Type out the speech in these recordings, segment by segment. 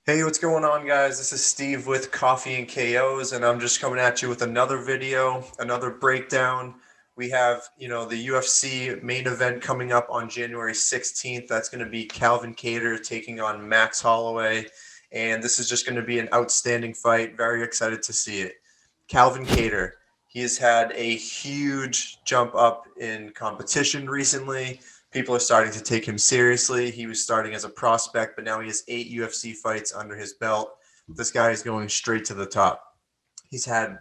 Hey, what's going on, guys? This is Steve with Coffee and KOs, and I'm just coming at you with another video, another breakdown. We have, the UFC main event coming up on January 16th. That's going to be Calvin Kattar taking on Max Holloway, and this is just going to be an outstanding fight. Very excited to see it. Calvin Kattar, he has had a huge jump up in competition recently. People are starting to take him seriously. He was starting as a prospect, but now he has 8 UFC fights under his belt. This guy is going straight to the top. He's had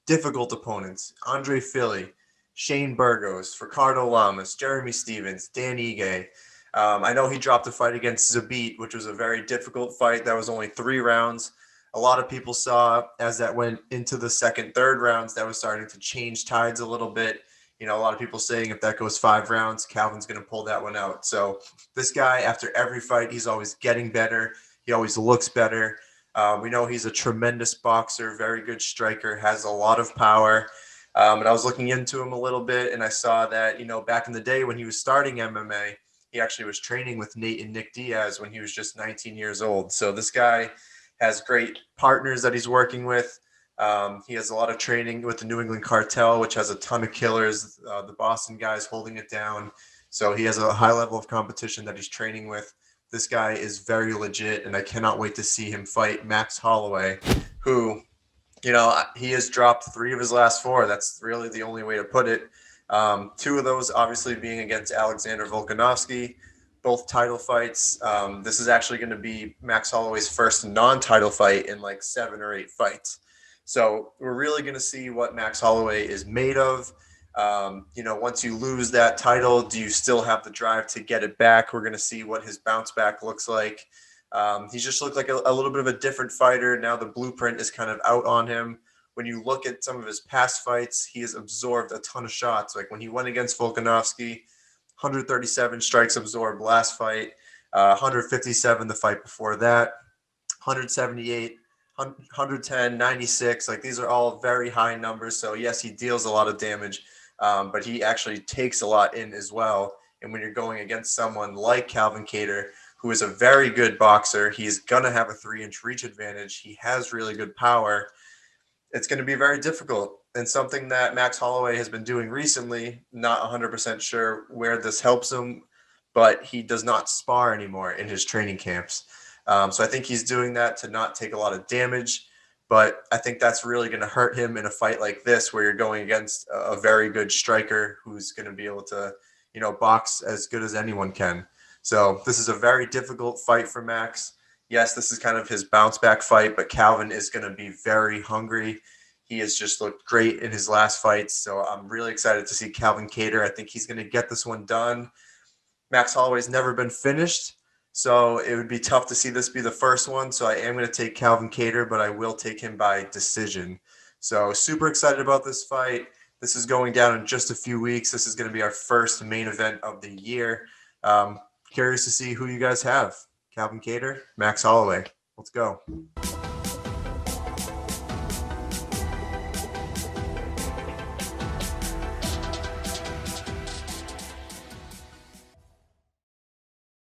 difficult opponents: Andre Fili, Shane Burgos, Ricardo Lamas, Jeremy Stevens, Dan Ige. I know he dropped a fight against Zabit, which was a very difficult fight. That was only 3 rounds. A lot of people saw as that went into the second, third rounds, that was starting to change tides a little bit. A lot of people saying if that goes 5 rounds, Calvin's going to pull that one out. So this guy, after every fight, he's always getting better. He always looks better. We know he's a tremendous boxer, very good striker, has a lot of power. And I was looking into him a little bit, and I saw that, back in the day when he was starting MMA, he actually was training with Nate and Nick Diaz when he was just 19 years old. So this guy has great partners that he's working with. He has a lot of training with the New England Cartel, which has a ton of killers, the Boston guys holding it down. So he has a high level of competition that he's training with. This guy is very legit, and I cannot wait to see him fight Max Holloway, who, he has dropped 3 of his last 4. That's really the only way to put it. 2 of those obviously being against Alexander Volkanovski, both title fights. This is actually going to be Max Holloway's first non-title fight in like 7 or 8 fights. So we're really going to see what Max Holloway is made of. Once you lose that title, do you still have the drive to get it back? We're going to see what his bounce back looks like. He just looked like a little bit of a different fighter. Now the blueprint is kind of out on him. When you look at some of his past fights, he has absorbed a ton of shots. Like when he went against Volkanovski, 137 strikes absorbed last fight, 157 the fight before that, 178, 110, 96. Like these are all very high numbers. So yes, he deals a lot of damage, but he actually takes a lot in as well. And when you're going against someone like Calvin Kattar, who is a very good boxer, he's going to have a 3-inch reach advantage. He has really good power. It's going to be very difficult, and something that Max Holloway has been doing recently. Not 100% sure where this helps him, but he does not spar anymore in his training camps. So I think he's doing that to not take a lot of damage, but I think that's really going to hurt him in a fight like this where you're going against a very good striker who's going to be able to, box as good as anyone can. So this is a very difficult fight for Max. Yes, this is kind of his bounce back fight, but Calvin is going to be very hungry. He has just looked great in his last fights. So I'm really excited to see Calvin Kattar. I think he's going to get this one done. Max Holloway's never been finished, so it would be tough to see this be the first one. So I am going to take Calvin Kattar, but I will take him by decision. So super excited about this fight. This is going down in just a few weeks. This is going to be our first main event of the year. Curious to see who you guys have. Calvin Kattar, Max Holloway. Let's go.